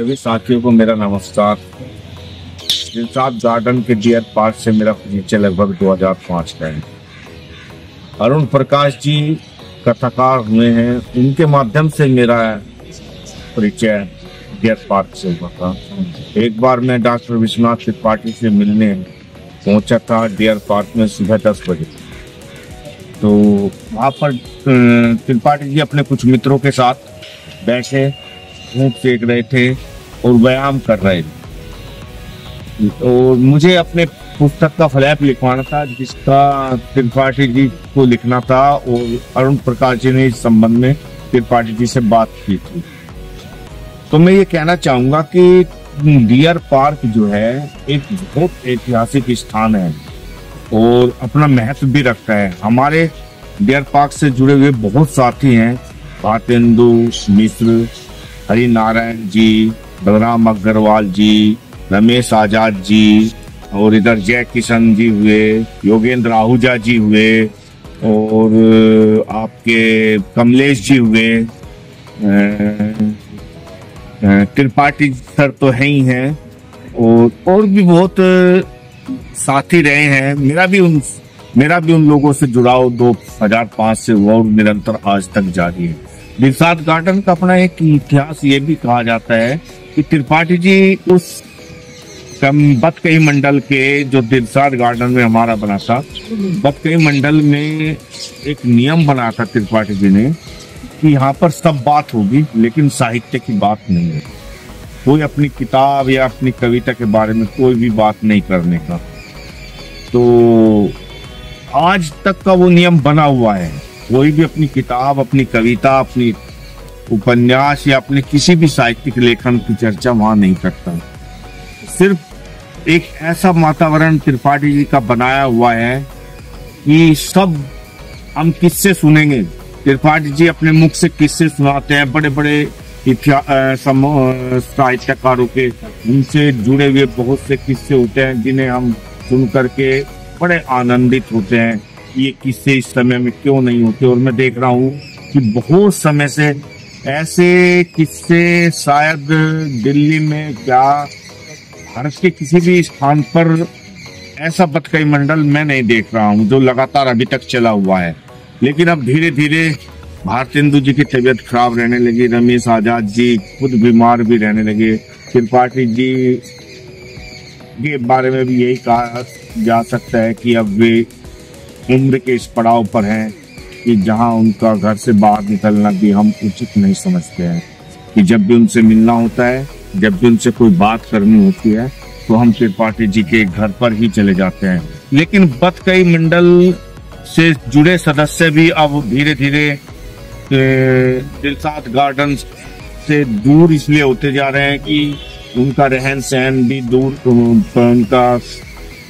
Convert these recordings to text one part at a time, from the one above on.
सभी साथियों को मेरा नमस्कार। दिलशाद गार्डन के डियर पार्क से मेरा परिचय लगभग 2005 का है। अरुण प्रकाश जी कथाकार हुए हैं, उनके माध्यम से मेरा परिचय डियर पार्क से हुआ था। एक बार मैं डॉक्टर विश्वनाथ त्रिपाठी से मिलने पहुंचा था डियर पार्क में सुबह 10 बजे। तो वहाँ पर त्रिपाठी जी अपने कुछ मित्रों के साथ बैठे धूप सेक रहे थे और व्यायाम कर रहे थे। तो मुझे अपने पुस्तक का फ्लैप लिखवाना था, जिसका त्रिपाठी जी को लिखना था, और अरुण प्रकाश जी ने इस संबंध में त्रिपाठी जी से बात की थी। तो मैं ये कहना चाहूंगा कि डियर पार्क जो है एक बहुत ऐतिहासिक स्थान है और अपना महत्व भी रखता है। हमारे डियर पार्क से जुड़े हुए बहुत साथी हैं, भारतेंदु मिश्र, हरि नारायण जी, बलराम अग्रवाल जी, रमेश आजाद जी, और इधर जय किशन जी हुए, योगेंद्र आहूजा जी हुए, और आपके कमलेश जी हुए, त्रिपाठी सर तो है ही हैं, और भी बहुत साथी रहे हैं। मेरा भी उन लोगों से जुड़ाव 2005 से हुआ और निरंतर आज तक जारी है। दिलशाद गार्डन का अपना एक इतिहास ये भी कहा जाता है कि त्रिपाठी जी उस बतकई मंडल के जो दिलशाद गार्डन में हमारा बना था, बतकई मंडल में एक नियम बना था त्रिपाठी जी ने कि यहाँ पर सब बात होगी लेकिन साहित्य की बात नहीं है। कोई अपनी किताब या अपनी कविता के बारे में कोई भी बात नहीं करने का। तो आज तक का वो नियम बना हुआ है। कोई भी अपनी किताब, अपनी कविता, अपनी उपन्यास या अपने किसी भी साहित्यिक लेखन की चर्चा वहां नहीं करता। सिर्फ एक ऐसा वातावरण त्रिपाठी जी का बनाया हुआ है कि सब हम किस्से सुनेंगे। त्रिपाठी जी अपने मुख से किस्से सुनाते हैं, बड़े बड़े साहित्यकारों के उनसे जुड़े हुए बहुत से किस्से होते हैं जिन्हें हम सुन करके बड़े आनंदित होते हैं। ये किस्से इस समय में क्यों नहीं होते, और मैं देख रहा हूँ कि बहुत समय से ऐसे किस्से शायद दिल्ली में क्या भारत के किसी भी स्थान पर ऐसा बतकई मंडल मैं नहीं देख रहा हूँ जो लगातार अभी तक चला हुआ है। लेकिन अब धीरे धीरे भारतेंदु जी की तबीयत खराब रहने लगी, रमेश आजाद जी खुद बीमार भी रहने लगे। त्रिपाठी जी के बारे में भी यही कहा जा सकता है कि अब वे उम्र के इस पड़ाव पर हैं कि जहां उनका घर से बाहर निकलना भी हम उचित नहीं समझते हैं। कि जब भी उनसे मिलना होता है, जब भी उनसे कोई बात करनी होती है, तो हम त्रिपाठी जी के घर पर ही चले जाते हैं। लेकिन बतकई मंडल से जुड़े सदस्य भी अब धीरे धीरे दिलशाद गार्डन से दूर इसलिए होते जा रहे हैं कि उनका रहन सहन भी दूर,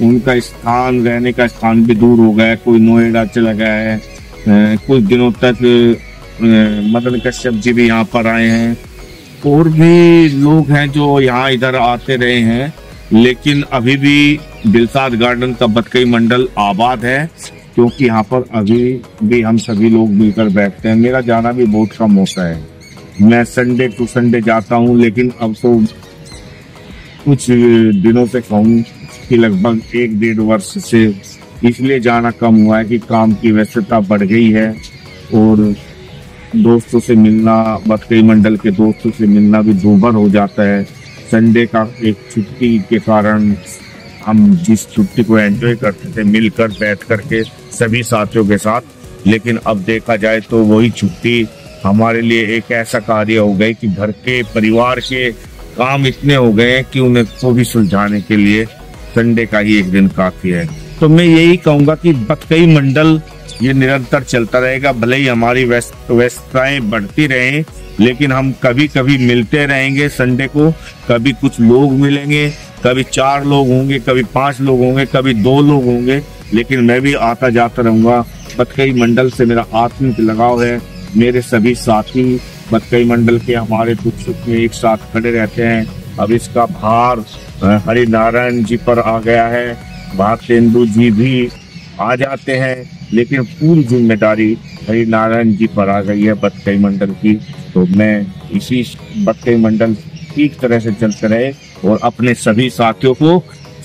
उनका स्थान, रहने का स्थान भी दूर हो गया है। कोई नोएडा चला गया है, कुछ दिनों तक मदन कश्यप जी भी यहाँ पर आए हैं, और भी लोग हैं जो यहाँ इधर आते रहे हैं। लेकिन अभी भी दिलशाद गार्डन का बतकई मंडल आबाद है, क्योंकि यहाँ पर अभी भी हम सभी लोग मिलकर बैठते हैं। मेरा जाना भी बहुत कम होता है, मैं संडे टू संडे जाता हूँ, लेकिन अब तो कुछ दिनों से कहूँ कि लगभग 1-1.5 वर्ष से इसलिए जाना कम हुआ है कि काम की व्यस्तता बढ़ गई है, और दोस्तों से मिलना, बतकई मंडल के दोस्तों से मिलना भी दूभर हो जाता है। संडे का एक छुट्टी के कारण हम जिस छुट्टी को एंजॉय करते थे मिलकर बैठ करके सभी साथियों के साथ, लेकिन अब देखा जाए तो वही छुट्टी हमारे लिए एक ऐसा कार्य हो गई कि घर के परिवार के काम इतने हो गए हैं कि उन्हें को भी सुलझाने के लिए संडे का ही एक दिन काफी है। तो मैं यही कहूंगा कि बतकई मंडल ये निरंतर चलता रहेगा। भले ही हमारी व्यस्तताएं बढ़ती रहें, लेकिन हम कभी कभी मिलते रहेंगे संडे को। कभी कुछ लोग मिलेंगे, कभी 4 लोग होंगे, कभी 5 लोग होंगे, कभी 2 लोग होंगे, लेकिन मैं भी आता जाता रहूंगा। बतकई मंडल से मेरा आत्मिक लगाव है। मेरे सभी साथी बतकई मंडल के हमारे दुख सुख में एक साथ खड़े रहते हैं। अब इसका भार हरि नारायण जी पर आ गया है, भारतेंदु जी भी आ जाते हैं, लेकिन पूरी जिम्मेदारी हरि नारायण जी पर आ गई है बतकई मंडल की। तो मैं इसी बतकई मंडल ठीक तरह से चलते रहे और अपने सभी साथियों को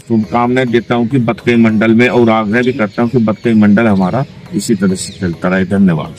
शुभकामनाएं देता हूं कि बतकई मंडल में, और आग्रह भी करता हूं कि बतकई मंडल हमारा इसी तरह से चलता रहे। धन्यवाद।